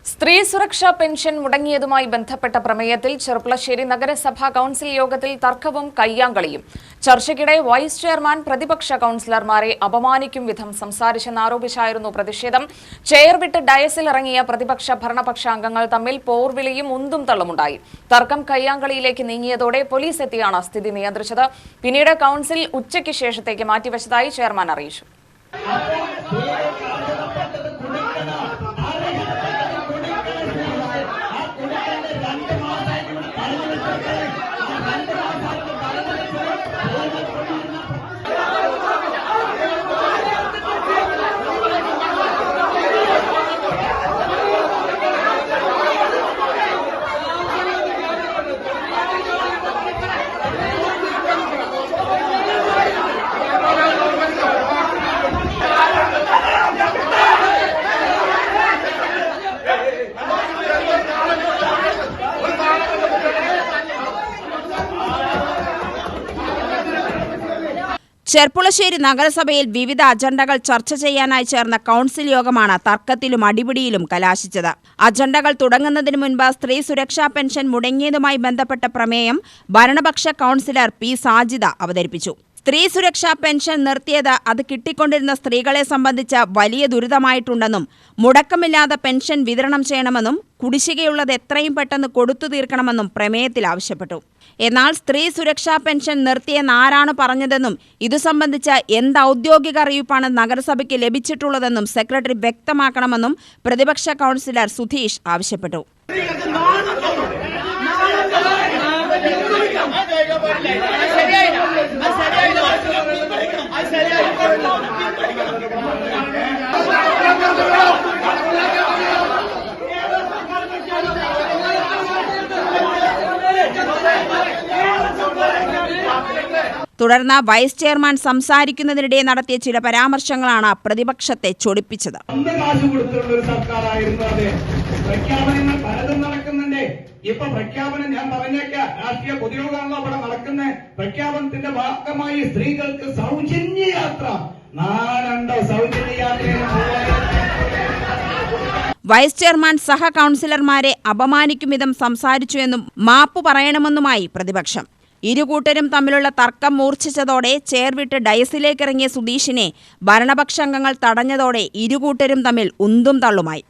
സ്ത്രീ സുരക്ഷാ പെൻഷൻ മുടങ്ങിയതുമായി ബന്ധപ്പെട്ട പ്രമേയത്തിൽ ചെറുപ്പളശ്ശേരി നഗരസഭാ കൌൺസിൽ യോഗത്തിൽ തർക്കവും കയ്യാങ്കളിയും. ചർച്ചയ്ക്കിടെ വൈസ് ചെയർമാൻ പ്രതിപക്ഷ കൌൺസിലർമാരെ അപമാനിക്കും വിധം സംസാരിച്ചെന്നാരോപിച്ചായിരുന്നു പ്രതിഷേധം. ചെയർ വിട്ട് ഡയസിലിറങ്ങിയ പ്രതിപക്ഷ ഭരണപക്ഷ അംഗങ്ങൾ തമ്മിൽ പോർവിളിയും ഉന്തും തള്ളുമുണ്ടായി. തർക്കം കയ്യാങ്കളിയിലേക്ക് നീങ്ങിയതോടെ പോലീസ് എത്തിയാണ് സ്ഥിതി നിയന്ത്രിച്ചത്. പിന്നീട് കൌൺസിൽ ഉച്ചയ്ക്ക് ശേഷത്തേക്ക് മാറ്റിവച്ചതായി ചെയർമാൻ അറിയിച്ചു. ചെർപ്പുളശ്ശേരി നഗരസഭയിൽ വിവിധ അജണ്ടകൾ ചർച്ച ചെയ്യാനായി ചേർന്ന കൌൺസിൽ യോഗമാണ് തർക്കത്തിലും അടിപിടിയിലും കലാശിച്ചത്. അജണ്ടകൾ തുടങ്ങുന്നതിന് മുൻപ് സ്ത്രീ സുരക്ഷാ പെൻഷൻ മുടങ്ങിയതുമായി ബന്ധപ്പെട്ട പ്രമേയം ഭരണപക്ഷ കൌൺസിലർ പി സാജിദ അവതരിപ്പിച്ചു. സ്ത്രീ സുരക്ഷാ പെൻഷൻ നിർത്തിയത് അത് കിട്ടിക്കൊണ്ടിരുന്ന സ്ത്രീകളെ സംബന്ധിച്ച് വലിയ ദുരിതമായിട്ടുണ്ടെന്നും മുടക്കമില്ലാതെ പെൻഷൻ വിതരണം ചെയ്യണമെന്നും കുടിശ്ശികയുള്ളത് എത്രയും പെട്ടെന്ന് കൊടുത്തു തീർക്കണമെന്നും പ്രമേയത്തിൽ ആവശ്യപ്പെട്ടു. എന്നാൽ സ്ത്രീ സുരക്ഷാ പെൻഷൻ നിർത്തിയെന്ന് ആരാണ് പറഞ്ഞതെന്നും ഇതു സംബന്ധിച്ച് എന്ത് ഔദ്യോഗിക അറിയിപ്പാണ് നഗരസഭയ്ക്ക് ലഭിച്ചിട്ടുള്ളതെന്നും സെക്രട്ടറി വ്യക്തമാക്കണമെന്നും പ്രതിപക്ഷ കൌൺസിലർ സുധീഷ് ആവശ്യപ്പെട്ടു. തുടർന്ന് വൈസ് ചെയർമാൻ സംസാരിക്കുന്നതിനിടെ നടത്തിയ ചില പരാമർശങ്ങളാണ് പ്രതിപക്ഷത്തെ ചൊടിപ്പിച്ചത്. ഇപ്പൊ പ്രഖ്യാപനം ഞാൻ പറഞ്ഞേക്കാം, രാഷ്ട്രീയ പൊതുയോഗമാണല്ലോ അവിടെ നടക്കുന്നത്. പ്രഖ്യാപനത്തിന്റെ ഭാഗമായി സ്ത്രീകൾക്ക് സൗജന്യ യാത്ര, നാലുണ്ടോ സൗജന്യ യാത്രയിൽ വൈസ് ചെയർമാൻ സഹ കൌൺസിലർമാരെ അപമാനിക്കും വിധം സംസാരിച്ചുവെന്നും മാപ്പ് പറയണമെന്നുമായി പ്രതിപക്ഷം. ഇരുകൂട്ടരും തമ്മിലുള്ള തർക്കം മൂർച്ഛിച്ചതോടെ ചെയർ വിട്ട് ഡയസിലേക്കിറങ്ങിയ സുധീഷിനെ ഭരണപക്ഷാംഗങ്ങൾ തടഞ്ഞതോടെ ഇരുകൂട്ടരും തമ്മിൽ ഉന്തും തള്ളുമായി.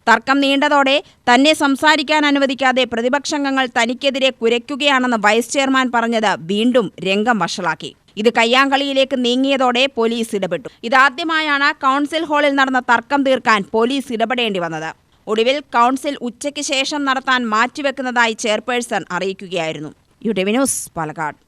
തർക്കം നീണ്ടതോടെ തന്നെ സംസാരിക്കാൻ അനുവദിക്കാതെ പ്രതിപക്ഷാംഗങ്ങൾ തനിക്കെതിരെ കുരയ്ക്കുകയാണെന്ന് വൈസ് ചെയർമാൻ പറഞ്ഞത് വീണ്ടും രംഗം വഷളാക്കി. ഇത് കയ്യാങ്കളിയിലേക്ക് നീങ്ങിയതോടെ പോലീസ് ഇടപെട്ടു. ഇതാദ്യമായാണ് കൌൺസിൽ ഹാളിൽ നടന്ന തർക്കം തീർക്കാൻ പോലീസ് ഇടപെടേണ്ടി വന്നത്. ഒടുവിൽ കൌൺസിൽ ഉച്ചയ്ക്ക് ശേഷം നടത്താൻ മാറ്റിവെക്കുന്നതായി ചെയർപേഴ്സൺ അറിയിക്കുകയായിരുന്നു. യുഡിവി ന്യൂസ്, പാലക്കാട്.